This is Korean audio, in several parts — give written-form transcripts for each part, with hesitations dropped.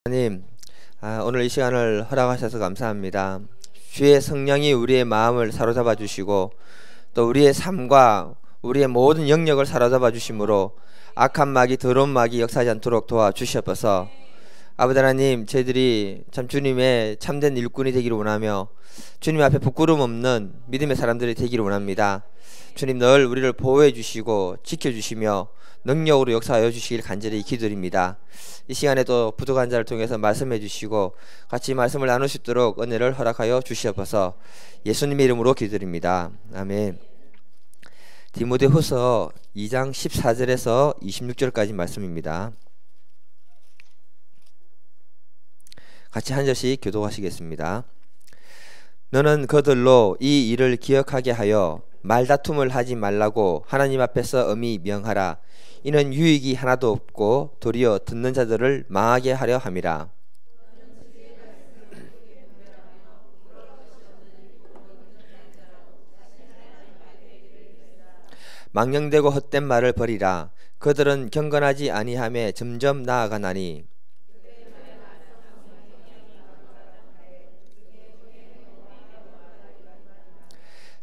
하나님, 오늘 이 시간을 허락하셔서 감사합니다. 주의 성령이 우리의 마음을 사로잡아 주시고 또 우리의 삶과 우리의 모든 영역을 사로잡아 주심으로 악한 마귀, 더러운 마귀 역사하지 않도록 도와주시옵소서. 아버지 하나님, 저희들이 참 주님의 참된 일꾼이 되기를 원하며 주님 앞에 부끄러움 없는 믿음의 사람들이 되기를 원합니다. 주님 늘 우리를 보호해 주시고 지켜주시며 능력으로 역사하여 주시길 간절히 기도드립니다. 이 시간에도 부족한 자를 통해서 말씀해 주시고 같이 말씀을 나눌 수 있도록 은혜를 허락하여 주시옵소서. 예수님의 이름으로 기도드립니다. 아멘. 디모데후서 2장 14절에서 26절까지 말씀입니다. 같이 한 절씩 교독하시겠습니다. 너는 그들로 이 일을 기억하게 하여 말다툼을 하지 말라고 하나님 앞에서 엄히 명하라. 이는 유익이 하나도 없고 도리어 듣는 자들을 망하게 하려 함이라. 망령되고 헛된 말을 버리라. 그들은 경건하지 아니함에 점점 나아가나니.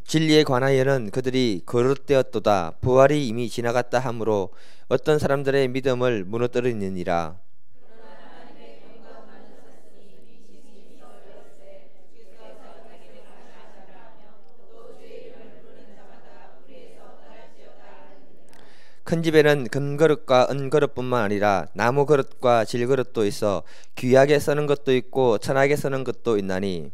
진리에 관하여는 그들이 거릇되었도다. 부활이 이미 지나갔다 하므로 어떤 사람들의 믿음을 무너뜨리느니라. 큰 집에는 금그릇과 은그릇뿐만 아니라 나무 그릇과 질그릇도 있어 귀하게 쓰는 것도 있고 천하게 쓰는 것도 있나니.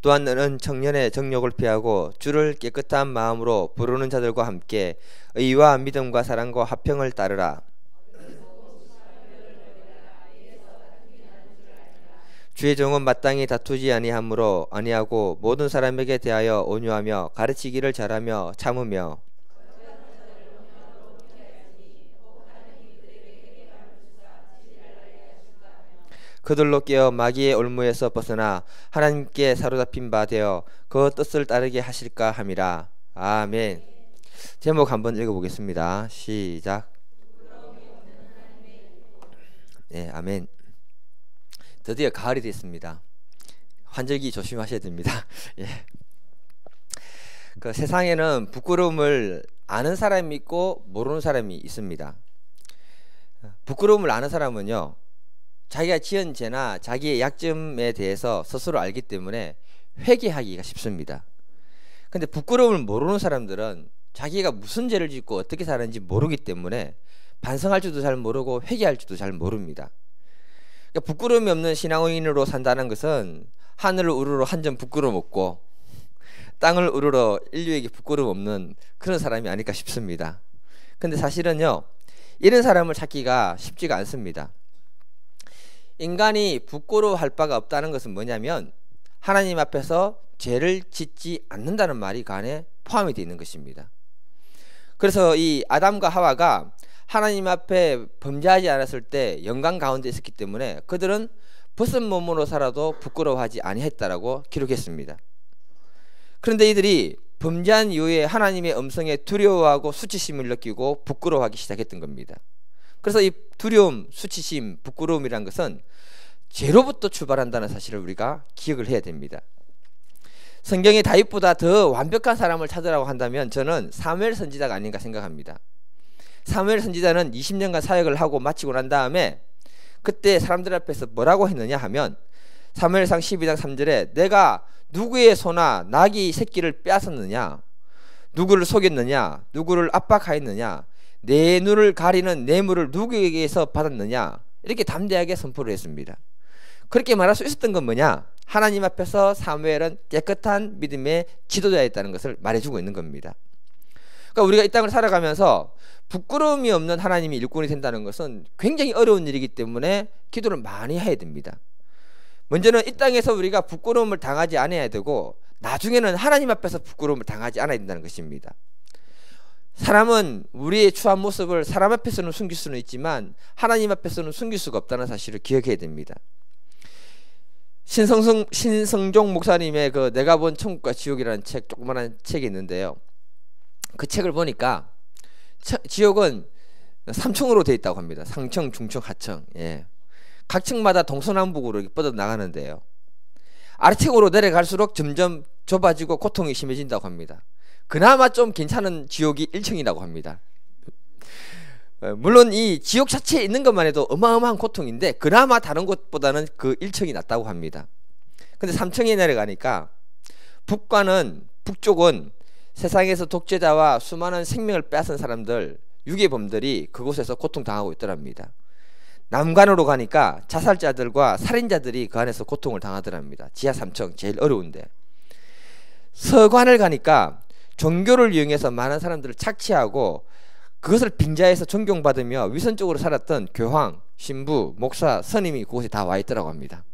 또한 너는 청년의 정욕을 피하고 주를 깨끗한 마음으로 부르는 자들과 함께 의와 믿음과 사랑과 화평을 따르라. 주의 종은 마땅히 다투지 아니하고 모든 사람에게 대하여 온유하며 가르치기를 잘하며 참으며 그들로 깨어 마귀의 올무에서 벗어나 하나님께 사로잡힌 바 되어 그 뜻을 따르게 하실까 함이라. 아멘. 제목 한번 읽어보겠습니다. 시작. 네, 아멘. 드디어 가을이 됐습니다. 환절기 조심하셔야 됩니다. 예. 그 세상에는 부끄러움을 아는 사람이 있고 모르는 사람이 있습니다. 부끄러움을 아는 사람은요, 자기가 지은 죄나 자기의 약점에 대해서 스스로 알기 때문에 회개하기가 쉽습니다. 근데 부끄러움을 모르는 사람들은 자기가 무슨 죄를 짓고 어떻게 사는지 모르기 때문에 반성할 줄도 잘 모르고 회개할 줄도 잘 모릅니다. 그러니까 부끄러움이 없는 신앙인으로 산다는 것은 하늘을 우러러 한 점 부끄러움 없고 땅을 우러러 인류에게 부끄러움 없는 그런 사람이 아닐까 싶습니다. 근데 사실은요, 이런 사람을 찾기가 쉽지가 않습니다. 인간이 부끄러워할 바가 없다는 것은 뭐냐면 하나님 앞에서 죄를 짓지 않는다는 말이 그 안에 포함이 되어 있는 것입니다. 그래서 이 아담과 하와가 하나님 앞에 범죄하지 않았을 때 영광 가운데 있었기 때문에 그들은 벗은 몸으로 살아도 부끄러워하지 아니했다라고 기록했습니다. 그런데 이들이 범죄한 이후에 하나님의 음성에 두려워하고 수치심을 느끼고 부끄러워하기 시작했던 겁니다. 그래서 이 두려움, 수치심, 부끄러움이란 것은 죄로부터 출발한다는 사실을 우리가 기억을 해야 됩니다. 성경에 다윗보다 더 완벽한 사람을 찾으라고 한다면 저는 사무엘 선지자가 아닌가 생각합니다. 사무엘 선지자는 20년간 사역을 하고 마치고 난 다음에 그때 사람들 앞에서 뭐라고 했느냐 하면 사무엘상 12장 3절에 내가 누구의 소나 나귀 새끼를 빼앗았느냐, 누구를 속였느냐, 누구를 압박하였느냐, 내 눈을 가리는 뇌물을 누구에게서 받았느냐, 이렇게 담대하게 선포를 했습니다. 그렇게 말할 수 있었던 건 뭐냐? 하나님 앞에서 사무엘은 깨끗한 믿음의 지도자였다는 것을 말해주고 있는 겁니다. 그러니까 우리가 이 땅을 살아가면서 부끄러움이 없는 하나님이 일꾼이 된다는 것은 굉장히 어려운 일이기 때문에 기도를 많이 해야 됩니다. 먼저는 이 땅에서 우리가 부끄러움을 당하지 않아야 되고 나중에는 하나님 앞에서 부끄러움을 당하지 않아야 된다는 것입니다. 사람은 우리의 추한 모습을 사람 앞에서는 숨길 수는 있지만 하나님 앞에서는 숨길 수가 없다는 사실을 기억해야 됩니다. 신성종 목사님의 그 내가 본 천국과 지옥이라는 책, 조그만한 책이 있는데요. 그 책을 보니까 지옥은 3층으로 되어 있다고 합니다. 상층, 중층, 하층. 예. 각 층마다 동서남북으로 뻗어 나가는데요. 아래층으로 내려갈수록 점점 좁아지고 고통이 심해진다고 합니다. 그나마 좀 괜찮은 지옥이 1층이라고 합니다. 물론 이 지옥 자체에 있는 것만 해도 어마어마한 고통인데 그나마 다른 곳보다는 그 1층이 낫다고 합니다. 근데 3층에 내려가니까 북쪽은 세상에서 독재자와 수많은 생명을 빼앗은 사람들, 유괴범들이 그곳에서 고통당하고 있더랍니다. 남관으로 가니까 자살자들과 살인자들이 그 안에서 고통을 당하더랍니다. 지하 3층 제일 어려운데. 서관을 가니까 종교를 이용해서 많은 사람들을 착취하고 그것을 빙자해서 존경받으며 위선적으로 살았던 교황, 신부, 목사, 선임이 그곳에 다 와 있더라고 합니다.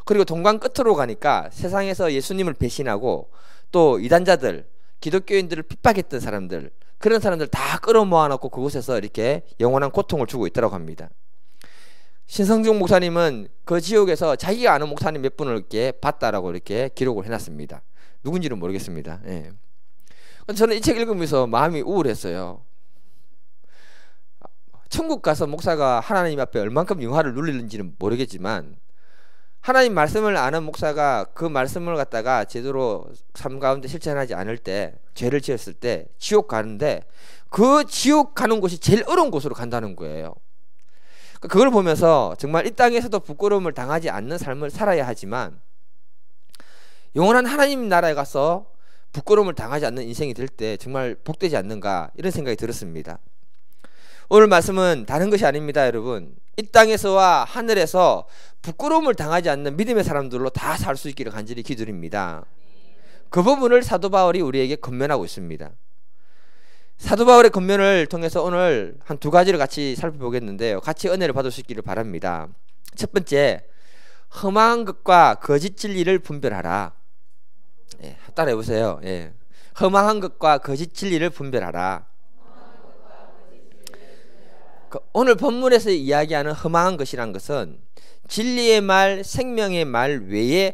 그리고 동관 끝으로 가니까 세상에서 예수님을 배신하고 또 이단자들, 기독교인들을 핍박했던 사람들, 그런 사람들 다 끌어모아놓고 그곳에서 이렇게 영원한 고통을 주고 있더라고 합니다. 신성종 목사님은 그 지옥에서 자기가 아는 목사님 몇 분을 이렇게 봤다라고 이렇게 기록을 해놨습니다. 누군지는 모르겠습니다. 예. 저는 이 책 읽으면서 마음이 우울했어요. 천국 가서 목사가 하나님 앞에 얼만큼 영화를 누리는지는 모르겠지만 하나님 말씀을 아는 목사가 그 말씀을 갖다가 제대로 삶 가운데 실천하지 않을 때, 죄를 지었을 때 지옥 가는데 그 지옥 가는 곳이 제일 어려운 곳으로 간다는 거예요. 그걸 보면서 정말 이 땅에서도 부끄러움을 당하지 않는 삶을 살아야 하지만 영원한 하나님 나라에 가서 부끄러움을 당하지 않는 인생이 될 때 정말 복되지 않는가, 이런 생각이 들었습니다. 오늘 말씀은 다른 것이 아닙니다, 여러분. 이 땅에서와 하늘에서 부끄러움을 당하지 않는 믿음의 사람들로 다 살 수 있기를 간절히 기도드립니다. 그 부분을 사도 바울이 우리에게 권면하고 있습니다. 사도 바울의 권면을 통해서 오늘 한 두 가지를 같이 살펴보겠는데요. 같이 은혜를 받을 수 있기를 바랍니다. 첫 번째, 험한 것과 거짓 진리를 분별하라. 예, 따라해 보세요. 예. 험한 것과 거짓 진리를 분별하라. 오늘 본문에서 이야기하는 험한 것이란 것은 진리의 말, 생명의 말 외에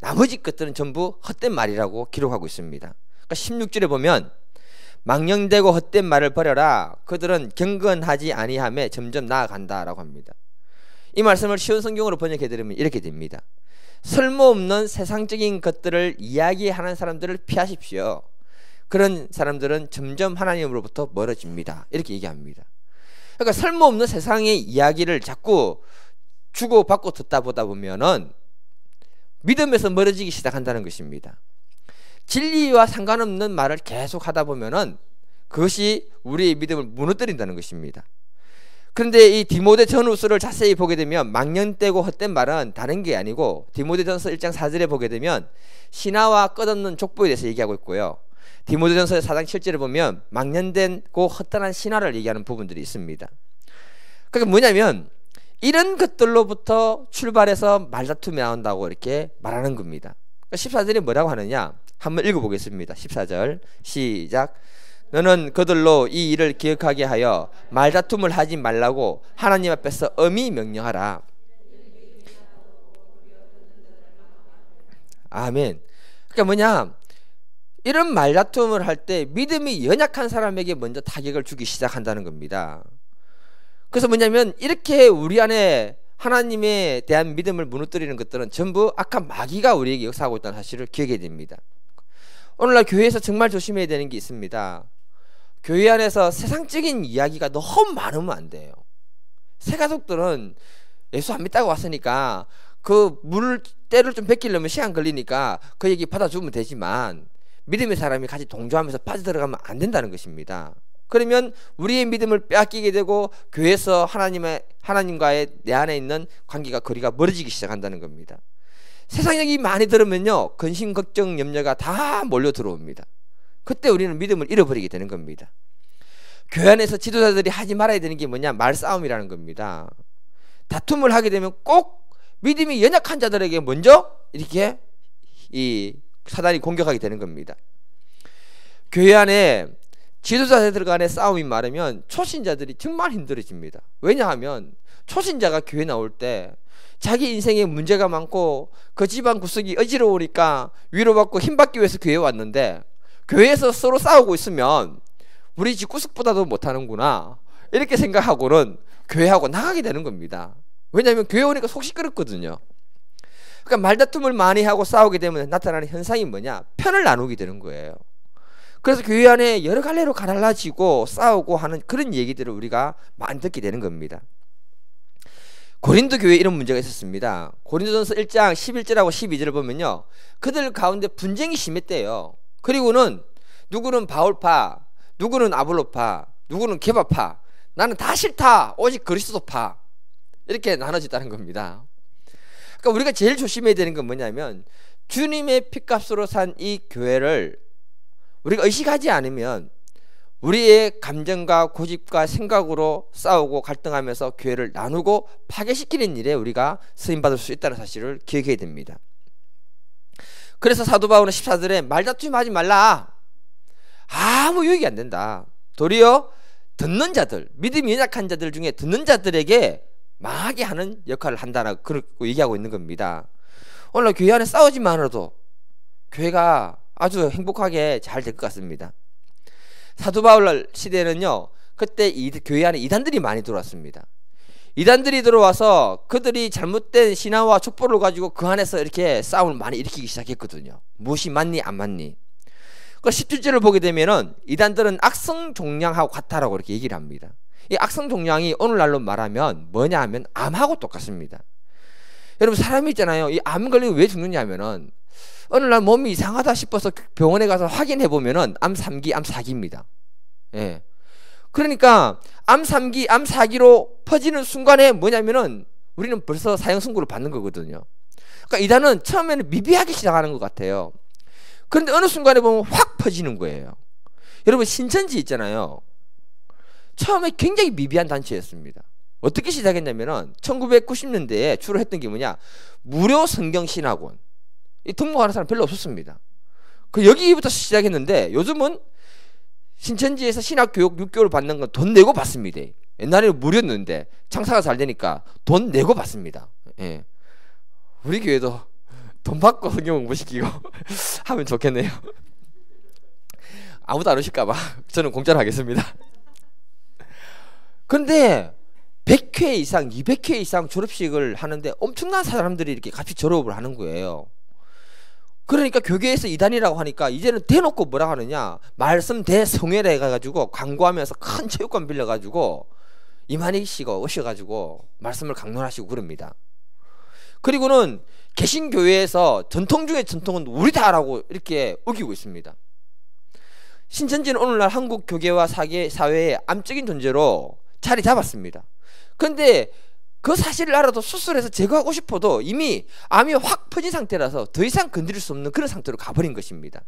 나머지 것들은 전부 헛된 말이라고 기록하고 있습니다. 그러니까 16절에 보면 망령되고 헛된 말을 버려라. 그들은 경건하지 아니하며 점점 나아간다라고 합니다. 이 말씀을 쉬운 성경으로 번역해드리면 이렇게 됩니다. 쓸모없는 세상적인 것들을 이야기하는 사람들을 피하십시오. 그런 사람들은 점점 하나님으로부터 멀어집니다. 이렇게 얘기합니다. 그러니까 쓸모없는 세상의 이야기를 자꾸 주고받고 듣다 보다 보면은 믿음에서 멀어지기 시작한다는 것입니다. 진리와 상관없는 말을 계속 하다 보면은 그것이 우리의 믿음을 무너뜨린다는 것입니다. 그런데 이 디모데 전후서를 자세히 보게 되면 망령되고 헛된 말은 다른 게 아니고 디모데전서 1장 4절에 보게 되면 신하와 끝없는 족보에 대해서 얘기하고 있고요. 디모데전서 4장 7절에 보면 망령되고 헛단한 신하를 얘기하는 부분들이 있습니다. 그게 뭐냐면 이런 것들로부터 출발해서 말다툼이 나온다고 이렇게 말하는 겁니다. 14절에 뭐라고 하느냐, 한번 읽어보겠습니다. 14절 시작. 너는 그들로 이 일을 기억하게 하여 말다툼을 하지 말라고 하나님 앞에서 엄히 명령하라. 아멘. 그러니까 뭐냐, 이런 말다툼을 할 때 믿음이 연약한 사람에게 먼저 타격을 주기 시작한다는 겁니다. 그래서 뭐냐면 이렇게 우리 안에 하나님에 대한 믿음을 무너뜨리는 것들은 전부 악한 마귀가 우리에게 역사하고 있다는 사실을 기억해야 됩니다. 오늘날 교회에서 정말 조심해야 되는 게 있습니다. 교회 안에서 세상적인 이야기가 너무 많으면 안 돼요. 새가족들은 예수 안 믿다고 왔으니까 그 때를 좀 베끼려면 시간 걸리니까 그 얘기 받아주면 되지만 믿음의 사람이 같이 동조하면서 빠져들어가면 안 된다는 것입니다. 그러면 우리의 믿음을 빼앗기게 되고 교회에서 하나님과의 내 안에 있는 관계가 거리가 멀어지기 시작한다는 겁니다. 세상 얘기 많이 들으면요, 근심, 걱정, 염려가 다 몰려 들어옵니다. 그때 우리는 믿음을 잃어버리게 되는 겁니다. 교회 안에서 지도자들이 하지 말아야 되는 게 뭐냐, 말싸움이라는 겁니다. 다툼을 하게 되면 꼭 믿음이 연약한 자들에게 먼저 이렇게 이 사단이 공격하게 되는 겁니다. 교회 안에 지도자들 간의 싸움이 많으면 초신자들이 정말 힘들어집니다. 왜냐하면 초신자가 교회 나올 때 자기 인생에 문제가 많고 그 집안 구석이 어지러우니까 위로받고 힘받기 위해서 교회에 왔는데 교회에서 서로 싸우고 있으면 우리 집 구석보다도 못하는구나 이렇게 생각하고는 교회하고 나가게 되는 겁니다. 왜냐하면 교회 오니까 속 시끄럽거든요. 그러니까 말다툼을 많이 하고 싸우게 되면 나타나는 현상이 뭐냐? 편을 나누게 되는 거예요. 그래서 교회 안에 여러 갈래로 갈라지고 싸우고 하는 그런 얘기들을 우리가 많이 듣게 되는 겁니다. 고린도 교회에 이런 문제가 있었습니다. 고린도전서 1장 11절하고 12절을 보면요, 그들 가운데 분쟁이 심했대요. 그리고는 누구는 바울파, 누구는 아볼로파, 누구는 게바파, 나는 다 싫다, 오직 그리스도파, 이렇게 나눠졌다는 겁니다. 그러니까 우리가 제일 조심해야 되는 건 뭐냐면, 주님의 핏값으로 산 이 교회를 우리가 의식하지 않으면 우리의 감정과 고집과 생각으로 싸우고 갈등하면서 교회를 나누고 파괴시키는 일에 우리가 쓰임받을 수 있다는 사실을 기억해야 됩니다. 그래서 사도 바울은 14절에 말다툼 하지 말라, 아무 유익이 안 된다, 도리어 듣는 자들, 믿음이 연약한 자들 중에 듣는 자들에게 망하게 하는 역할을 한다라고 그렇게 얘기하고 있는 겁니다. 오늘 교회 안에 싸우지만 하도 교회가 아주 행복하게 잘 될 것 같습니다. 사도 바울 시대에는요, 그때 교회 안에 이단들이 많이 들어왔습니다. 이단들이 들어와서 그들이 잘못된 신화와 촛불을 가지고 그 안에서 이렇게 싸움을 많이 일으키기 시작했거든요. 무엇이 맞니 안 맞니. 그 17절을 보게 되면은 이단들은 악성종양하고 같다라고 이렇게 얘기를 합니다. 이 악성종양이 오늘날로 말하면 뭐냐 하면 암하고 똑같습니다. 여러분, 사람이 있잖아요, 이 암 걸리고 왜 죽느냐 하면은 어느 날 몸이 이상하다 싶어서 병원에 가서 확인해 보면은 암 3기, 암 4기입니다. 예. 그러니까 암 3기, 암 4기로 퍼지는 순간에 뭐냐면은 우리는 벌써 사형 선고를 받는 거거든요. 그러니까 이단은 처음에는 미비하게 시작하는 것 같아요. 그런데 어느 순간에 보면 확 퍼지는 거예요. 여러분, 신천지 있잖아요. 처음에 굉장히 미비한 단체였습니다. 어떻게 시작했냐면은 1990년대에 주로 했던 게 뭐냐, 무료 성경신학원. 등록하는 사람 별로 없었습니다. 여기부터 시작했는데 요즘은 신천지에서 신학교육 6개월 받는 건 돈 내고 받습니다. 옛날에는 무료였는데 장사가 잘 되니까 돈 내고 받습니다. 예. 우리 교회도 돈 받고 성경 공부시키고 하면 좋겠네요. 아무도 안 오실까봐 저는 공짜로 하겠습니다. 그런데 100회 이상, 200회 이상 졸업식을 하는데 엄청난 사람들이 이렇게 같이 졸업을 하는 거예요. 그러니까 교계에서 이단이라고 하니까 이제는 대놓고 뭐라 하느냐, 말씀 대성회를 해가지고 광고하면서 큰 체육관 빌려가지고 이만희 씨가 오셔가지고 말씀을 강론하시고 그럽니다. 그리고는 개신교회에서 전통 중에 전통은 우리다라고 이렇게 우기고 있습니다. 신천지는 오늘날 한국 교계와 사회의 암적인 존재로 자리 잡았습니다. 그런데 그 사실을 알아도 수술해서 제거하고 싶어도 이미 암이 확 퍼진 상태라서 더 이상 건드릴 수 없는 그런 상태로 가버린 것입니다.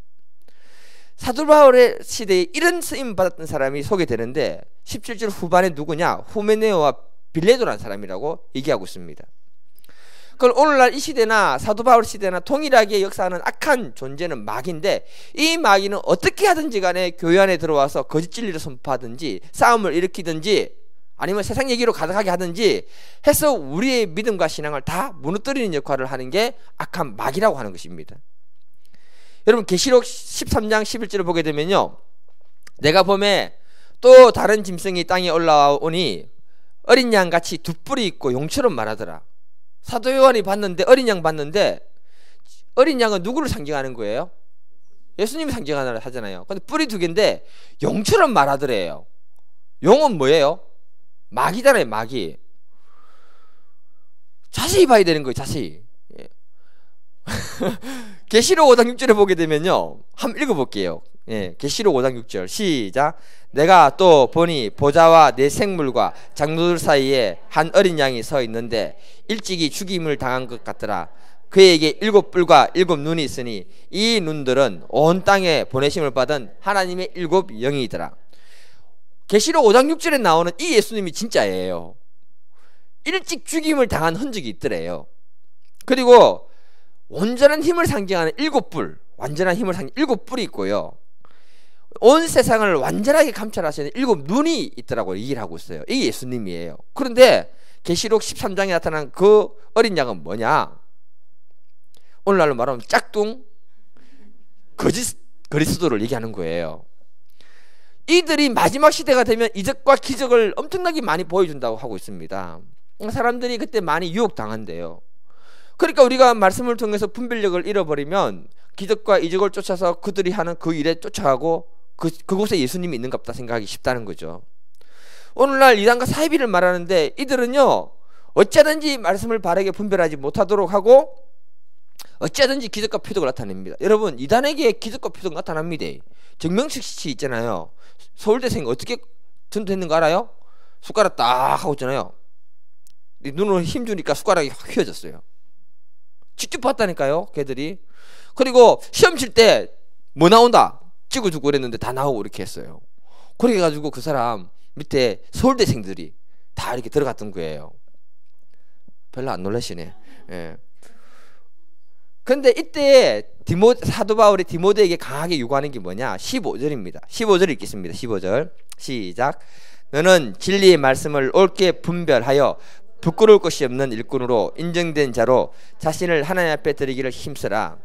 사도 바울의 시대에 이런 쓰임 받았던 사람이 소개되는데 17절 후반에 누구냐, 후메네오와 빌레도라는 사람이라고 얘기하고 있습니다. 그럼 오늘날 이 시대나 사도 바울 시대나 동일하게 역사하는 악한 존재는 마귀인데, 이 마귀는 어떻게 하든지 간에 교회 안에 들어와서 거짓 진리를 선포하든지 싸움을 일으키든지 아니면 세상 얘기로 가득하게 하든지 해서 우리의 믿음과 신앙을 다 무너뜨리는 역할을 하는 게 악한 마귀라고 하는 것입니다. 여러분, 계시록 13장 11절을 보게 되면요, 내가 봄에 또 다른 짐승이 땅에 올라오니 어린 양같이 두 뿔이 있고 용처럼 말하더라. 사도 요한이 봤는데, 어린 양 봤는데, 어린 양은 누구를 상징하는 거예요? 예수님이 상징하잖아요. 근데 뿔이 두 개인데 용처럼 말하더래요. 용은 뭐예요? 마귀잖아요, 마귀. 자세히 봐야 되는 거예요, 자세히. 계시록 5장 6절에 보게 되면요, 한번 읽어볼게요. 계시록 5장 6절 시작. 내가 또 보니 보좌와 네 생물과 장로들 사이에 한 어린 양이 서 있는데 일찍이 죽임을 당한 것 같더라. 그에게 7뿔과 7눈이 있으니 이 눈들은 온 땅에 보내심을 받은 하나님의 7 영이더라. 계시록 5장 6절에 나오는 이 예수님이 진짜예요. 일찍 죽임을 당한 흔적이 있더래요. 그리고 온전한 힘을 상징하는 7뿔, 완전한 힘을 상징하는 7뿔이 있고요, 온 세상을 완전하게 감찰하시는 7 눈이 있더라고 얘기를 하고 있어요. 이게 예수님이에요. 그런데 계시록 13장에 나타난 그 어린 양은 뭐냐? 오늘날로 말하면 짝퉁 거짓 그리스도를 얘기하는 거예요. 이들이 마지막 시대가 되면 이적과 기적을 엄청나게 많이 보여준다고 하고 있습니다. 사람들이 그때 많이 유혹당한대요. 그러니까 우리가 말씀을 통해서 분별력을 잃어버리면 기적과 이적을 쫓아서 그들이 하는 그 일에 쫓아가고 그곳에 예수님이 있는가 보다 생각하기 쉽다는 거죠. 오늘날 이단과 사이비를 말하는데 이들은요, 어찌하든지 말씀을 바르게 분별하지 못하도록 하고 어찌하든지 기적과 표적을 나타냅니다. 여러분, 이단에게 기적과 표적 나타납니다. 정명식 씨 있잖아요. 서울대생 어떻게 전도했는 거 알아요? 숟가락 딱 하고 있잖아요. 눈으로 힘 주니까 숟가락이 확 휘어졌어요. 직접 봤다니까요, 걔들이. 그리고 시험 칠 때 뭐 나온다 찍어주고 그랬는데 다 나오고 이렇게 했어요. 그래 가지고 그 사람 밑에 서울대생들이 다 이렇게 들어갔던 거예요. 별로 안 놀라시네. 예. 근데 이때 사도 바울이 디모데에게 강하게 요구하는 게 뭐냐? 15절입니다. 15절 읽겠습니다. 15절 시작. 너는 진리의 말씀을 옳게 분별하여 부끄러울 것이 없는 일꾼으로 인정된 자로 자신을 하나님 앞에 드리기를 힘쓰라.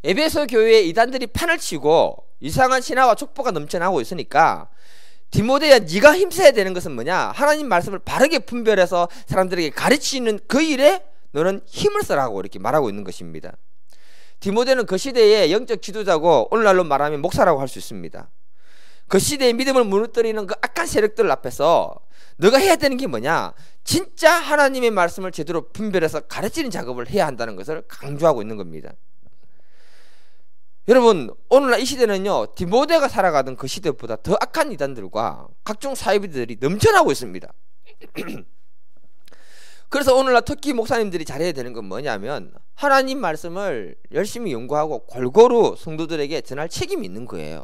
에베소 교회에 이단들이 판을 치고 이상한 신화와 촉보가 넘쳐나고 있으니까 디모데야, 네가 힘써야 되는 것은 뭐냐? 하나님 말씀을 바르게 분별해서 사람들에게 가르치는 그 일에 너는 힘을 써라고 이렇게 말하고 있는 것입니다. 디모데는 그 시대의 영적 지도자고 오늘날로 말하면 목사라고 할 수 있습니다. 그 시대의 믿음을 무너뜨리는 그 악한 세력들 앞에서 너가 해야 되는 게 뭐냐? 진짜 하나님의 말씀을 제대로 분별해서 가르치는 작업을 해야 한다는 것을 강조하고 있는 겁니다. 여러분, 오늘날 이 시대는요, 디모데가 살아가던 그 시대보다 더 악한 이단들과 각종 사이비들이 넘쳐나고 있습니다. 그래서 오늘날 특히 목사님들이 잘해야 되는 건 뭐냐면 하나님 말씀을 열심히 연구하고 골고루 성도들에게 전할 책임이 있는 거예요.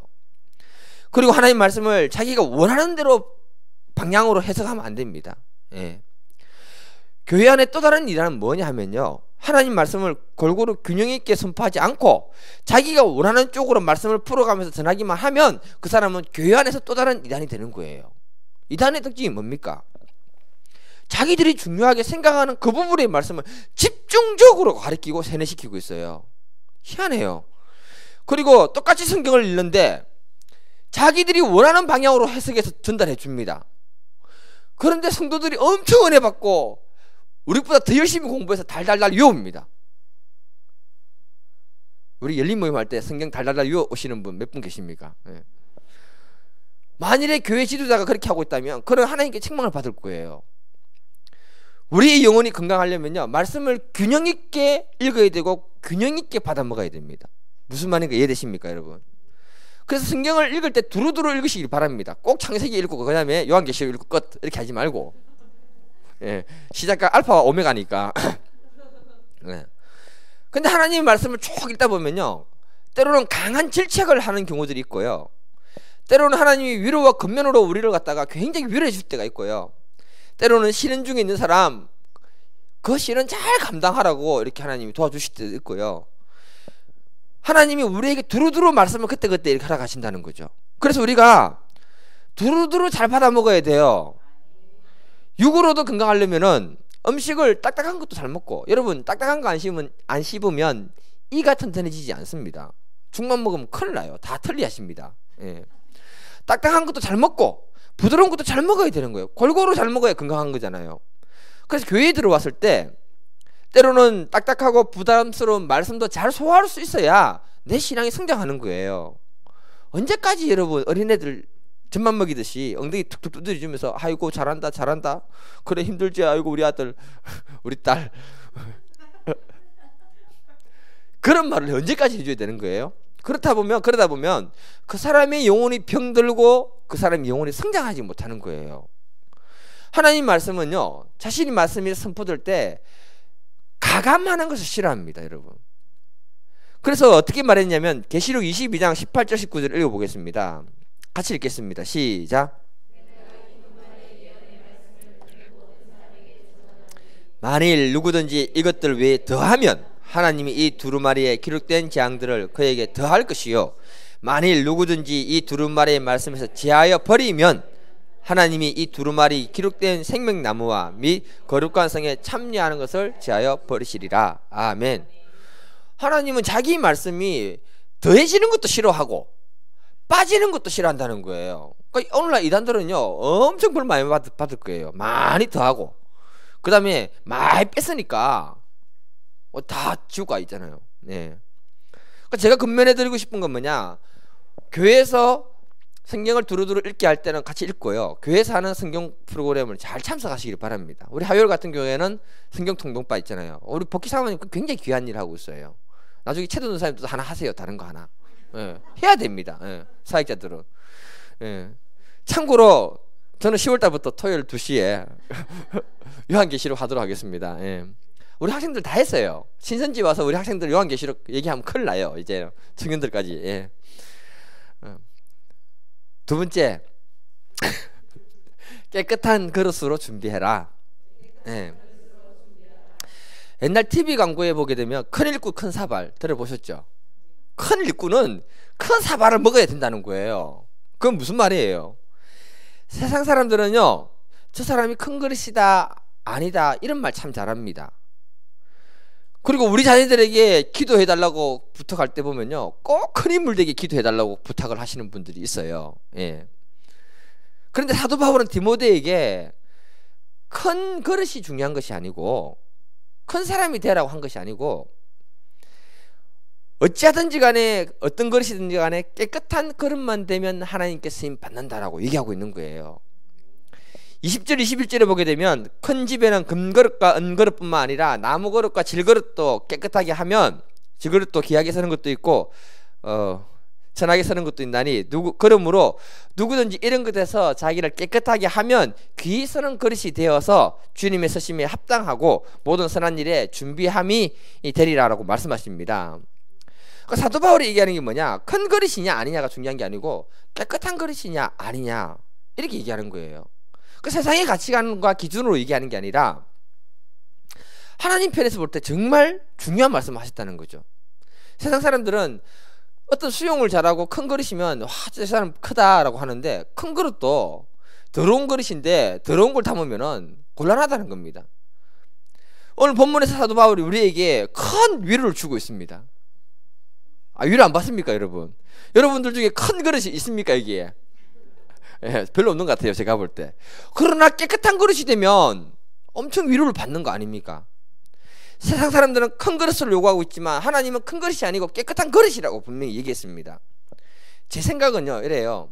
그리고 하나님 말씀을 자기가 원하는 대로 방향으로 해석하면 안 됩니다. 예. 교회 안에 또 다른 일은 뭐냐 하면요, 하나님 말씀을 골고루 균형 있게 선포하지 않고 자기가 원하는 쪽으로 말씀을 풀어가면서 전하기만 하면 그 사람은 교회 안에서 또 다른 이단이 되는 거예요. 이단의 특징이 뭡니까? 자기들이 중요하게 생각하는 그 부분의 말씀을 집중적으로 가르치고 세뇌시키고 있어요. 희한해요. 그리고 똑같이 성경을 읽는데 자기들이 원하는 방향으로 해석해서 전달해 줍니다. 그런데 성도들이 엄청 은혜 받고 우리보다 더 열심히 공부해서 달달달 외웁니다. 우리 열린 모임 할 때 성경 달달달 외워 오시는 분 몇 분 계십니까? 예. 만일에 교회 지도자가 그렇게 하고 있다면 그런 하나님께 책망을 받을 거예요. 우리의 영혼이 건강하려면요, 말씀을 균형 있게 읽어야 되고 균형 있게 받아 먹어야 됩니다. 무슨 말인가 이해되십니까, 여러분? 그래서 성경을 읽을 때 두루두루 읽으시길 바랍니다. 꼭 창세기 읽고 그 다음에 요한계시록 읽고 끝 이렇게 하지 말고, 예, 시작과 알파와 오메가니까. 네. 근데 하나님의 말씀을 쭉 읽다 보면요, 때로는 강한 질책을 하는 경우들이 있고요, 때로는 하나님이 위로와 겉면으로 우리를 갖다가 굉장히 위로해 줄 때가 있고요, 때로는 시련 중에 있는 사람 그 시련 잘 감당하라고 이렇게 하나님이 도와주실 때도 있고요, 하나님이 우리에게 두루두루 말씀을 그때그때 이렇게 하라 가신다는 거죠. 그래서 우리가 두루두루 잘 받아 먹어야 돼요. 육으로도 건강하려면은 음식을 딱딱한 것도 잘 먹고, 여러분 딱딱한 거 안 씹으면 이가 튼튼해지지 않습니다. 죽만 먹으면 큰일 나요. 다 틀리하십니다. 예. 딱딱한 것도 잘 먹고 부드러운 것도 잘 먹어야 되는 거예요. 골고루 잘 먹어야 건강한 거잖아요. 그래서 교회에 들어왔을 때 때로는 딱딱하고 부담스러운 말씀도 잘 소화할 수 있어야 내 신앙이 성장하는 거예요. 언제까지 여러분 어린애들 젖만 먹이듯이 엉덩이 툭툭 두드려주면서 아이고 잘한다 잘한다, 그래 힘들지, 아이고 우리 아들 우리 딸 그런 말을 언제까지 해줘야 되는 거예요? 그러다 보면 그 사람의 영혼이 병들고 그 사람의 영혼이 성장하지 못하는 거예요. 하나님 말씀은요, 자신이 말씀이 선포될 때 가감하는 것을 싫어합니다, 여러분. 그래서 어떻게 말했냐면 계시록 22장 18절 19절 읽어보겠습니다. 같이 읽겠습니다. 시작. 만일 누구든지 이것들 외에 더하면 하나님이 이 두루마리에 기록된 재앙들을 그에게 더할 것이요, 만일 누구든지 이 두루마리의 말씀에서 제하여 버리면 하나님이 이 두루마리 기록된 생명나무와 및 거룩한 성에 참여하는 것을 제하여 버리시리라. 아멘. 하나님은 자기 말씀이 더해지는 것도 싫어하고 빠지는 것도 싫어한다는 거예요. 그러니까 오늘날 이단들은요 엄청 벌 많이 받을 거예요. 많이 더하고 그 다음에 많이 뺐으니까 다 지우가 있잖아요. 네. 그러니까 제가 근면해 드리고 싶은 건 뭐냐, 교회에서 성경을 두루두루 읽게 할 때는 같이 읽고요, 교회에서 하는 성경 프로그램을 잘 참석하시길 바랍니다. 우리 하요일 같은 교회는 성경 통독바 있잖아요. 우리 복희 사모님 굉장히 귀한 일 하고 있어요. 나중에 최도전 사님도 하나 하세요. 다른 거 하나. 예, 해야 됩니다. 예, 사역자들은. 예. 참고로 저는 10월달부터 토요일 2시에 요한계시록 하도록 하겠습니다. 예. 우리 학생들 다 했어요. 신선지 와서 우리 학생들 요한계시록 얘기하면 큰일 나요. 이제 청년들까지. 예. 두 번째, 깨끗한 그릇으로 준비해라. 예. 옛날 TV 광고에 보게 되면 큰 일꾼 큰 사발 들어보셨죠? 큰 일꾼은 큰 사발을 먹어야 된다는 거예요. 그건 무슨 말이에요? 세상 사람들은요, 저 사람이 큰 그릇이다 아니다 이런 말 참 잘합니다. 그리고 우리 자녀들에게 기도해달라고 부탁할 때 보면요, 꼭 큰 인물 되게 기도해달라고 부탁을 하시는 분들이 있어요. 예. 그런데 사도 바울은 디모데에게 큰 그릇이 중요한 것이 아니고, 큰 사람이 되라고 한 것이 아니고, 어찌하든지 간에 어떤 그릇이든지 간에 깨끗한 그릇만 되면 하나님께 쓰임 받는다라고 얘기하고 있는 거예요. 20절 21절에 보게 되면 큰 집에는 금그릇과 은그릇뿐만 아니라 나무그릇과 질그릇도 깨끗하게 하면, 질그릇도 귀하게 서는 것도 있고 천하게 서는 것도 있나니 그러므로 누구든지 이런 것에서 자기를 깨끗하게 하면 귀히 서는 그릇이 되어서 주님의 서심에 합당하고 모든 선한 일에 준비함이 되리라라고 말씀하십니다. 그러니까 사도 바울이 얘기하는 게 뭐냐, 큰 그릇이냐 아니냐가 중요한 게 아니고 깨끗한 그릇이냐 아니냐 이렇게 얘기하는 거예요. 그 세상의 가치관과 기준으로 얘기하는 게 아니라 하나님 편에서 볼 때 정말 중요한 말씀을 하셨다는 거죠. 세상 사람들은 어떤 수용을 잘하고 큰 그릇이면 와, 저 사람 크다라고 하는데, 큰 그릇도 더러운 그릇인데 더러운 걸 담으면 곤란하다는 겁니다. 오늘 본문에서 사도 바울이 우리에게 큰 위로를 주고 있습니다. 위로 안 받습니까, 여러분? 여러분들 중에 큰 그릇이 있습니까, 여기에? 예, 별로 없는 것 같아요, 제가 볼 때. 그러나 깨끗한 그릇이 되면 엄청 위로를 받는 거 아닙니까? 세상 사람들은 큰 그릇을 요구하고 있지만 하나님은 큰 그릇이 아니고 깨끗한 그릇이라고 분명히 얘기했습니다. 제 생각은요, 이래요.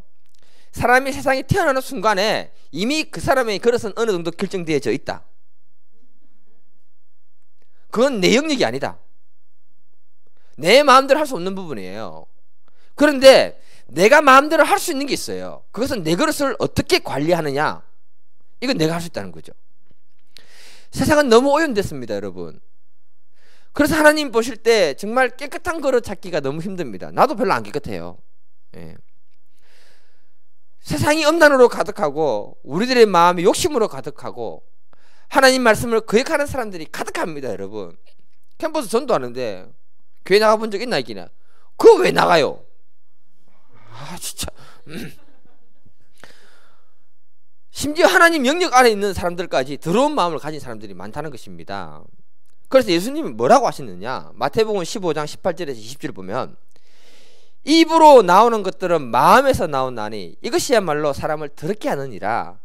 사람이 세상에 태어나는 순간에 이미 그 사람의 그릇은 어느 정도 결정되어져 있다. 그건 내 영역이 아니다. 내 마음대로 할 수 없는 부분이에요. 그런데 내가 마음대로 할 수 있는 게 있어요. 그것은 내 그릇을 어떻게 관리하느냐, 이건 내가 할 수 있다는 거죠. 세상은 너무 오염됐습니다, 여러분. 그래서 하나님 보실 때 정말 깨끗한 그릇 찾기가 너무 힘듭니다. 나도 별로 안 깨끗해요. 예. 세상이 음란으로 가득하고 우리들의 마음이 욕심으로 가득하고 하나님 말씀을 거역하는 사람들이 가득합니다, 여러분. 캠퍼스 전도하는데 교회 나가본 적 있나 있기나? 그거 왜 나가요? 진짜. 심지어 하나님 영역 안에 있는 사람들까지 더러운 마음을 가진 사람들이 많다는 것입니다. 그래서 예수님이 뭐라고 하셨느냐, 마태복음 15장 18절에서 20절 보면 입으로 나오는 것들은 마음에서 나온다니 이것이야말로 사람을 더럽게 하느니라.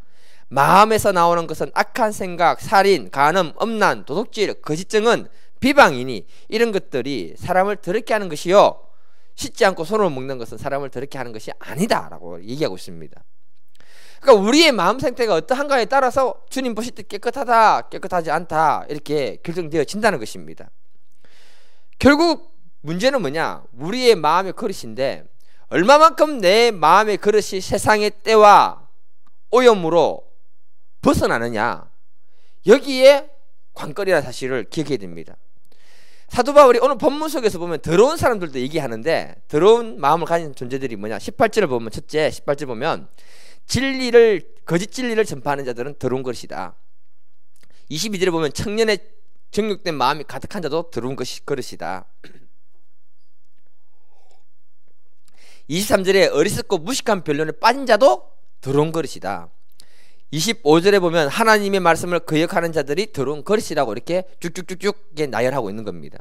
마음에서 나오는 것은 악한 생각, 살인, 간음, 음란, 도둑질, 거짓증은 비방이니 이런 것들이 사람을 더럽게 하는 것이요, 씻지 않고 손으로 먹는 것은 사람을 더럽게 하는 것이 아니다 라고 얘기하고 있습니다. 그러니까 우리의 마음 상태가 어떠한가에 따라서 주님 보실 때 깨끗하다 깨끗하지 않다 이렇게 결정되어진다는 것입니다. 결국 문제는 뭐냐, 우리의 마음의 그릇인데 얼마만큼 내 마음의 그릇이 세상의 때와 오염으로 벗어나느냐, 여기에 관건이라는 사실을 기억해야 됩니다. 사도 바울이 오늘 본문 속에서 보면 더러운 사람들도 얘기하는데, 더러운 마음을 가진 존재들이 뭐냐, 18절을 보면, 첫째 18절 보면 거짓 진리를 전파하는 자들은 더러운 것이다. 22절에 보면 청년의 정욕된 마음이 가득한 자도 더러운 그릇이다. 23절에 어리석고 무식한 변론에 빠진 자도 더러운 그릇이다. 25절에 보면 하나님의 말씀을 거역하는 자들이 더러운 거짓이라고 이렇게 쭉쭉쭉쭉 나열하고 있는 겁니다.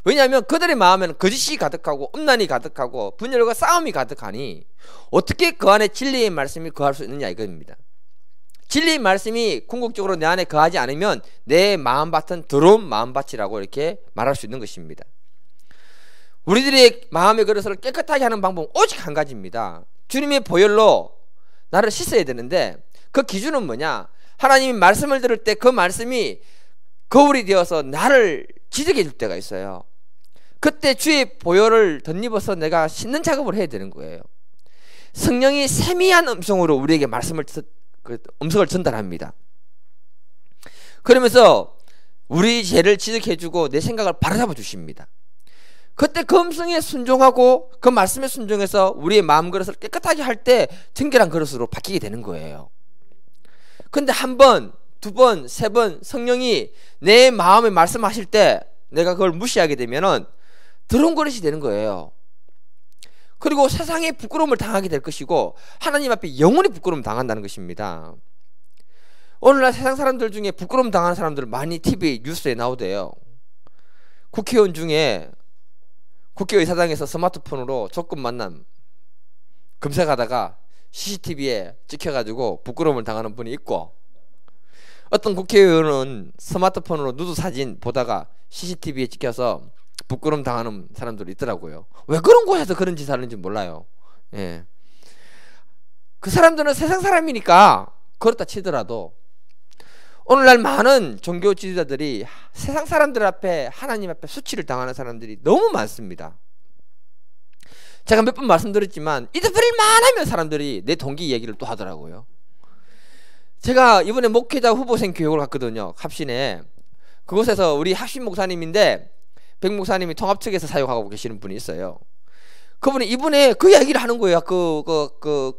왜냐하면 그들의 마음에는 거짓이 가득하고 음란이 가득하고 분열과 싸움이 가득하니 어떻게 그 안에 진리의 말씀이 거할 수 있느냐 이겁니다. 진리의 말씀이 궁극적으로 내 안에 거하지 않으면 내 마음밭은 더러운 마음밭이라고 이렇게 말할 수 있는 것입니다. 우리들의 마음의 그릇을 깨끗하게 하는 방법은 오직 한 가지입니다. 주님의 보혈로 나를 씻어야 되는데 그 기준은 뭐냐? 하나님이 말씀을 들을 때 그 말씀이 거울이 되어서 나를 지적해 줄 때가 있어요. 그때 주의 보혈을 덧입어서 내가 씻는 작업을 해야 되는 거예요. 성령이 세미한 음성으로 우리에게 음성을 전달합니다. 그러면서 우리 죄를 지적해 주고 내 생각을 바로잡아 주십니다. 그때 그 음성에 순종하고 그 말씀에 순종해서 우리의 마음 그릇을 깨끗하게 할 때 정결한 그릇으로 바뀌게 되는 거예요. 근데 한 번, 두 번, 세 번 성령이 내 마음에 말씀하실 때 내가 그걸 무시하게 되면은 더러운 그릇이 되는 거예요. 그리고 세상에 부끄러움을 당하게 될 것이고 하나님 앞에 영원히 부끄러움 당한다는 것입니다. 오늘날 세상 사람들 중에 부끄러움 당하는 사람들 많이 TV 뉴스에 나오대요. 국회의원 중에 국회의사당에서 스마트폰으로 조건 만남 검색하다가 CCTV에 찍혀가지고 부끄러움을 당하는 분이 있고, 어떤 국회의원은 스마트폰으로 누드 사진 보다가 CCTV에 찍혀서 부끄러움 당하는 사람들이 있더라고요. 왜 그런 곳에서 그런 짓을 하는지 몰라요. 예. 그 사람들은 세상 사람이니까 그렇다 치더라도 오늘날 많은 종교 지도자들이 세상 사람들 앞에 하나님 앞에 수치를 당하는 사람들이 너무 많습니다. 제가 몇 번 말씀드렸지만 이들만 하면 사람들이 내 동기 얘기를 또 하더라고요. 제가 이번에 목회자 후보생 교육을 갔거든요. 합신에. 그곳에서 우리 합신 목사님인데 백 목사님이 통합 측에서 사역하고 계시는 분이 있어요. 그분이 이번에 그 이야기를 하는 거예요. 그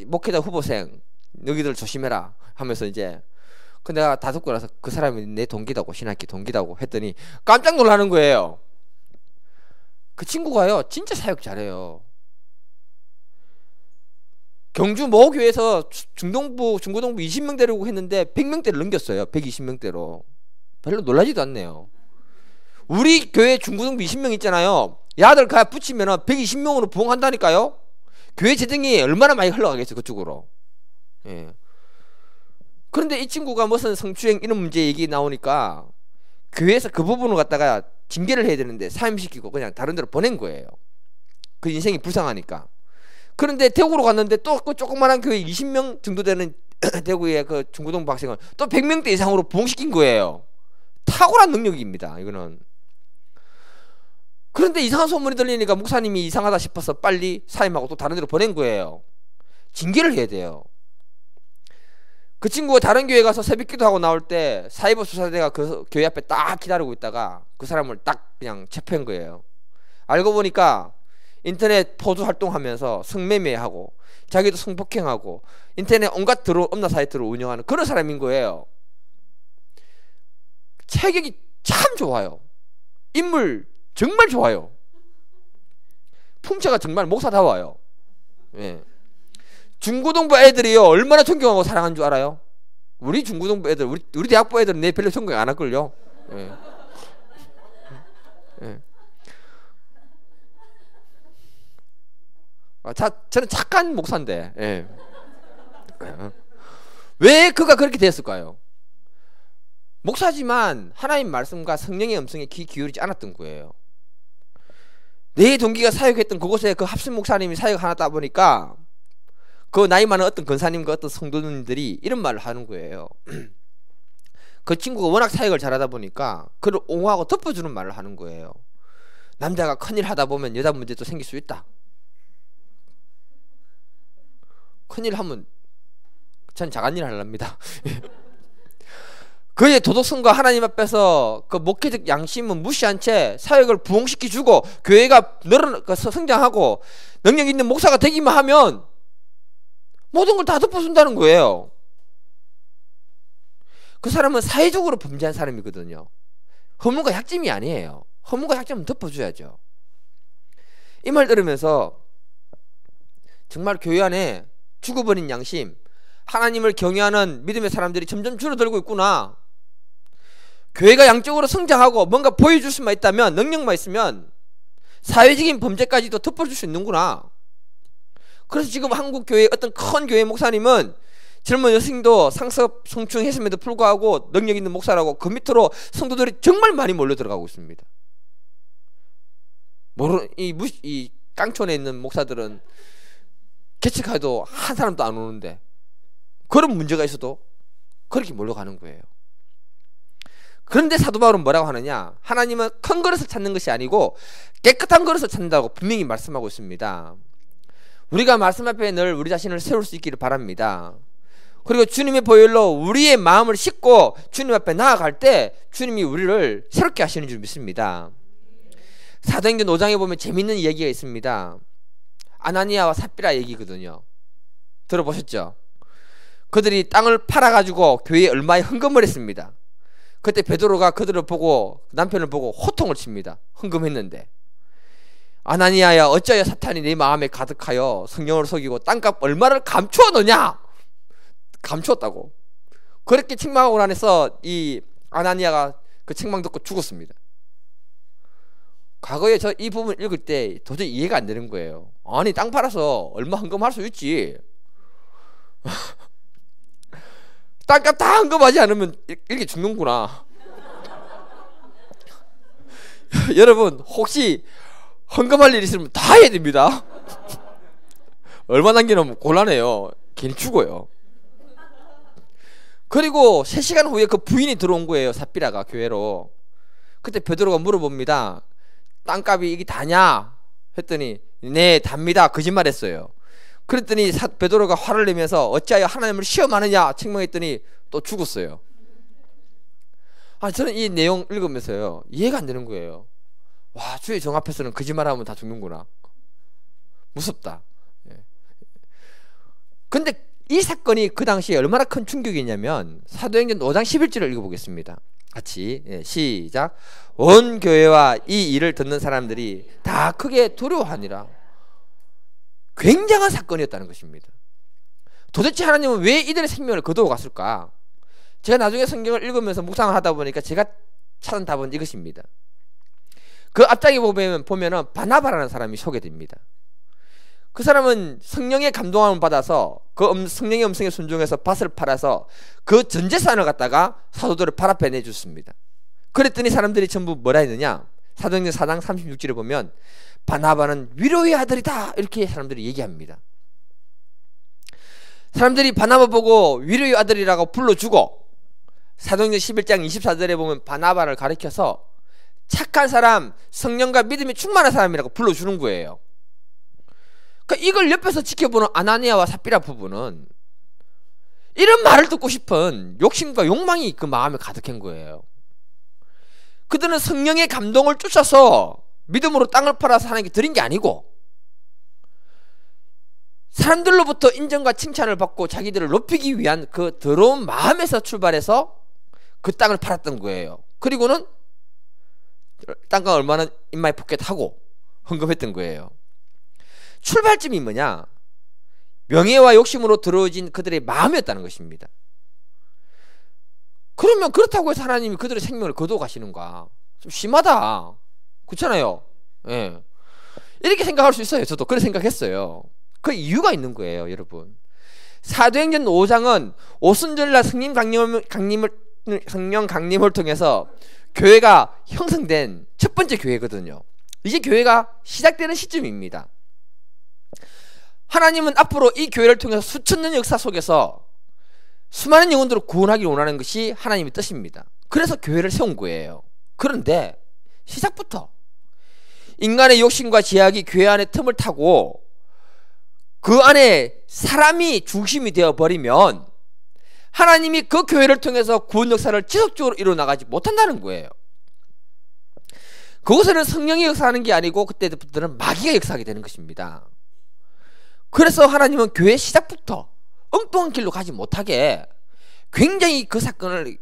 목회자 후보생 너희들 조심해라 하면서 이제 내가 다 듣고 나서 그 사람이 내 동기다고, 신학기 동기다고 했더니 깜짝 놀라는 거예요. 그 친구가요 진짜 사역 잘해요. 경주 모 교회에서 중고등부 20명 데리고 했는데 100명대를 넘겼어요. 120명대로. 별로 놀라지도 않네요. 우리 교회 중고등부 20명 있잖아요. 야들 가 붙이면 120명으로 부흥한다니까요. 교회 재정이 얼마나 많이 흘러가겠어요 그쪽으로. 예. 그런데 이 친구가 무슨 성추행 이런 문제 얘기 나오니까 교회에서 그 부분을 갖다가 징계를 해야 되는데 사임시키고 그냥 다른 데로 보낸 거예요. 그 인생이 불쌍하니까. 그런데 대구로 갔는데 또 그 조그만한 교회 20명 정도 되는 대구의 그 중고등부 학생을 또 100명대 이상으로 부흥시킨 거예요. 탁월한 능력입니다 이거는. 그런데 이상한 소문이 들리니까 목사님이 이상하다 싶어서 빨리 사임하고 또 다른 데로 보낸 거예요. 징계를 해야 돼요. 그 친구가 다른 교회 가서 새벽 기도하고 나올 때 사이버 수사대가 그 교회 앞에 딱 기다리고 있다가 그 사람을 딱 그냥 체포한 거예요. 알고 보니까 인터넷 포주 활동하면서 성매매하고 자기도 성폭행하고 인터넷 온갖 엄나 사이트를 운영하는 그런 사람인 거예요. 체격이 참 좋아요. 인물 정말 좋아요. 품체가 정말 목사다워요. 예. 중고등부 애들이요 얼마나 존경하고 사랑하는 줄 알아요? 우리 중고등부 애들, 우리 대학부 애들은 내 별로 존경 안 할걸요. 예. 예. 저는 착한 목사인데. 예. 왜 그가 그렇게 됐을까요? 목사지만 하나님 말씀과 성령의 음성에 귀 기울이지 않았던 거예요. 내 동기가 사역했던 그곳에 그 합신 목사님이 사역하다 보니까 그 나이 많은 어떤 권사님과 어떤 성도님들이 이런 말을 하는 거예요. 그 친구가 워낙 사역을 잘하다 보니까 그를 옹호하고 덮어주는 말을 하는 거예요. 남자가 큰일 하다 보면 여자 문제도 생길 수 있다. 큰일 하면 전 작은 일 하랍니다. 그의 도덕성과 하나님 앞에서 그 목회적 양심은 무시한 채 사역을 부흥시켜주고 교회가 성장하고 능력 있는 목사가 되기만 하면 모든 걸 다 덮어준다는 거예요. 그 사람은 사회적으로 범죄한 사람이거든요. 허물과 약점이 아니에요. 허물과 약점은 덮어줘야죠. 이 말 들으면서 정말 교회 안에 죽어버린 양심, 하나님을 경외하는 믿음의 사람들이 점점 줄어들고 있구나. 교회가 양적으로 성장하고 뭔가 보여줄 수만 있다면, 능력만 있으면 사회적인 범죄까지도 덮어줄 수 있는구나. 그래서 지금 한국 교회 어떤 큰 교회 목사님은 젊은 여성도 상습 성충했음에도 불구하고 능력 있는 목사라고 그 밑으로 성도들이 정말 많이 몰려 들어가고 있습니다. 이 깡촌에 있는 목사들은 개척해도 한 사람도 안 오는데 그런 문제가 있어도 그렇게 몰려가는 거예요. 그런데 사도 바울은 뭐라고 하느냐? 하나님은 큰 그릇을 찾는 것이 아니고 깨끗한 그릇을 찾는다고 분명히 말씀하고 있습니다. 우리가 말씀 앞에 늘 우리 자신을 세울 수 있기를 바랍니다. 그리고 주님의 보혈로 우리의 마음을 씻고 주님 앞에 나아갈 때 주님이 우리를 새롭게 하시는 줄 믿습니다. 사도행전 5장에 보면 재밌는 얘기가 있습니다. 아나니아와 삽비라 얘기거든요. 들어보셨죠? 그들이 땅을 팔아가지고 교회에 얼마에 헌금을 했습니다. 그때 베드로가 그들을 보고, 남편을 보고 호통을 칩니다. 헌금했는데. 아나니아야, 어찌하여 사탄이 네 마음에 가득하여 성령을 속이고 땅값 얼마를 감추어 놓냐? 감추었다고. 그렇게 책망하고 나서 이 아나니아가 그 책망 듣고 죽었습니다. 과거에 저 이 부분 읽을 때 도저히 이해가 안 되는 거예요. 아니, 땅 팔아서 얼마 헌금할 수 있지. 땅값 다 헌금하지 않으면 이렇게 죽는구나. 여러분, 혹시 헌금할 일 있으면 다 해야 됩니다. 얼마 남기면 곤란해요. 괜히 죽어요. 그리고 3시간 후에 그 부인이 들어온 거예요. 삽비라가 교회로. 그때 베드로가 물어봅니다. 땅값이 이게 다냐? 했더니 네, 답니다. 거짓말했어요. 그랬더니 베드로가 화를 내면서 어찌하여 하나님을 시험하느냐 책망했더니 또 죽었어요. 저는 이 내용 읽으면서요, 이해가 안 되는 거예요. 와, 주의 정 앞에서는 거짓말하면 다 죽는구나. 무섭다. 근데 이 사건이 그 당시에 얼마나 큰 충격이냐면 사도행전 5장 11절을 읽어보겠습니다. 같이 시작. 온 교회와 이 일을 듣는 사람들이 다 크게 두려워하니라. 굉장한 사건이었다는 것입니다. 도대체 하나님은 왜 이들의 생명을 거두어 갔을까? 제가 나중에 성경을 읽으면서 묵상을 하다 보니까 제가 찾은 답은 이것입니다. 그 앞장에 보면은 바나바라는 사람이 소개됩니다. 그 사람은 성령의 감동함을 받아서 그 성령의 음성에 순종해서 밭을 팔아서 그 전 재산을 갖다가 사도들을 발 앞에 내줬습니다. 그랬더니 사람들이 전부 뭐라 했느냐? 사도행전 4장 36절에 보면 바나바는 위로의 아들이다, 이렇게 사람들이 얘기합니다. 사람들이 바나바 보고 위로의 아들이라고 불러주고, 사도행전 11장 24절에 보면 바나바를 가리켜서 착한 사람, 성령과 믿음이 충만한 사람이라고 불러주는 거예요. 그러니까 이걸 옆에서 지켜보는 아나니아와 삽비라 부부는 이런 말을 듣고 싶은 욕심과 욕망이 그 마음에 가득한 거예요. 그들은 성령의 감동을 쫓아서 믿음으로 땅을 팔아서 하나님께 드린 게 아니고, 사람들로부터 인정과 칭찬을 받고 자기들을 높이기 위한 그 더러운 마음에서 출발해서 그 땅을 팔았던 거예요. 그리고는 땅값 얼마나 인마에 포켓하고 헌금했던 거예요. 출발점이 뭐냐? 명예와 욕심으로 들어진 그들의 마음이었다는 것입니다. 그러면 그렇다고 해서 하나님이 그들의 생명을 거두어 가시는가? 좀 심하다. 그렇잖아요. 예. 이렇게 생각할 수 있어요. 저도 그렇게 생각했어요. 그 이유가 있는 거예요, 여러분. 사도행전 5장은 오순절날 성령 강림을 통해서 교회가 형성된 첫 번째 교회거든요. 이제 교회가 시작되는 시점입니다. 하나님은 앞으로 이 교회를 통해서 수천 년 역사 속에서 수많은 영혼들을 구원하기를 원하는 것이 하나님의 뜻입니다. 그래서 교회를 세운 거예요. 그런데 시작부터 인간의 욕심과 제약이 교회 안에 틈을 타고 그 안에 사람이 중심이 되어버리면 하나님이 그 교회를 통해서 구원 역사를 지속적으로 이루어나가지 못한다는 거예요. 그곳에는 성령이 역사하는 게 아니고 그때부터는 마귀가 역사하게 되는 것입니다. 그래서 하나님은 교회 시작부터 엉뚱한 길로 가지 못하게 굉장히 그 사건을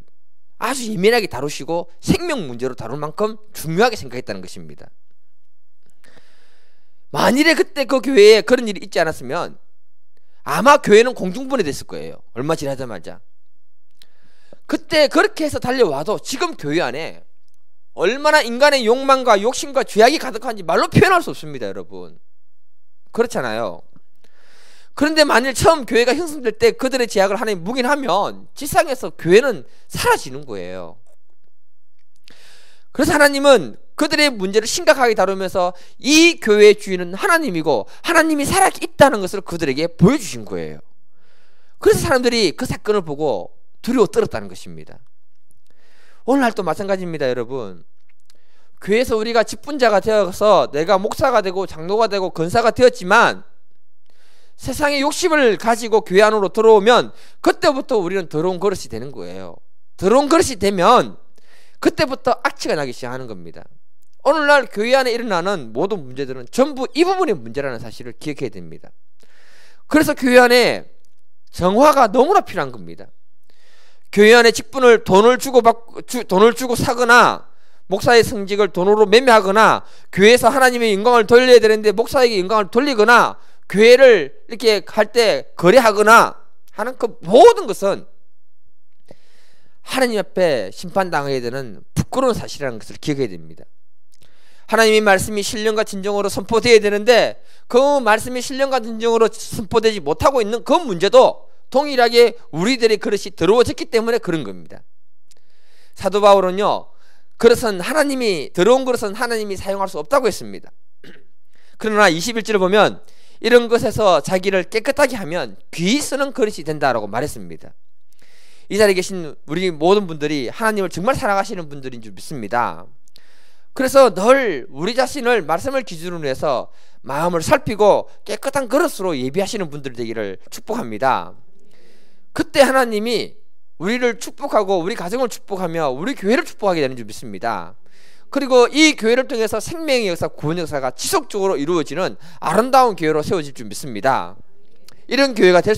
아주 예민하게 다루시고 생명 문제로 다룰 만큼 중요하게 생각했다는 것입니다. 만일에 그때 그 교회에 그런 일이 있지 않았으면 아마 교회는 공중분해됐을 거예요. 얼마 지나자마자. 그때 그렇게 해서 달려와도 지금 교회 안에 얼마나 인간의 욕망과 욕심과 죄악이 가득한지 말로 표현할 수 없습니다, 여러분. 그렇잖아요. 그런데 만일 처음 교회가 형성될 때 그들의 죄악을 하나님 묵인하면 지상에서 교회는 사라지는 거예요. 그래서 하나님은 그들의 문제를 심각하게 다루면서 이 교회의 주인은 하나님이고 하나님이 살아있다는 것을 그들에게 보여주신 거예요. 그래서 사람들이 그 사건을 보고 두려워 떨었다는 것입니다. 오늘날도 마찬가지입니다, 여러분. 교회에서 우리가 직분자가 되어서 내가 목사가 되고 장로가 되고 권사가 되었지만 세상의 욕심을 가지고 교회 안으로 들어오면 그때부터 우리는 더러운 그릇이 되는 거예요. 더러운 그릇이 되면 그때부터 악취가 나기 시작하는 겁니다. 오늘날 교회 안에 일어나는 모든 문제들은 전부 이 부분의 문제라는 사실을 기억해야 됩니다. 그래서 교회 안에 정화가 너무나 필요한 겁니다. 교회 안에 직분을 돈을 주고 사거나 목사의 성직을 돈으로 매매하거나 교회에서 하나님의 영광을 돌려야 되는데 목사에게 영광을 돌리거나 교회를 이렇게 할 때 거래하거나 하는 그 모든 것은 하나님 앞에 심판당하게 되는 부끄러운 사실이라는 것을 기억해야 됩니다. 하나님의 말씀이 신령과 진정으로 선포되어야 되는데 그 말씀이 신령과 진정으로 선포되지 못하고 있는 그 문제도 동일하게 우리들의 그릇이 더러워졌기 때문에 그런 겁니다. 사도 바울은요, 더러운 그릇은 하나님이 사용할 수 없다고 했습니다. 그러나 21절을 보면 이런 것에서 자기를 깨끗하게 하면 귀히 쓰는 그릇이 된다라고 말했습니다. 이 자리에 계신 우리 모든 분들이 하나님을 정말 사랑하시는 분들인 줄 믿습니다. 그래서 늘 우리 자신을 말씀을 기준으로 해서 마음을 살피고 깨끗한 그릇으로 예비하시는 분들 되기를 축복합니다. 그때 하나님이 우리를 축복하고 우리 가정을 축복하며 우리 교회를 축복하게 되는 줄 믿습니다. 그리고 이 교회를 통해서 생명의 역사, 구원 역사가 지속적으로 이루어지는 아름다운 교회로 세워질 줄 믿습니다. 이런 교회가 될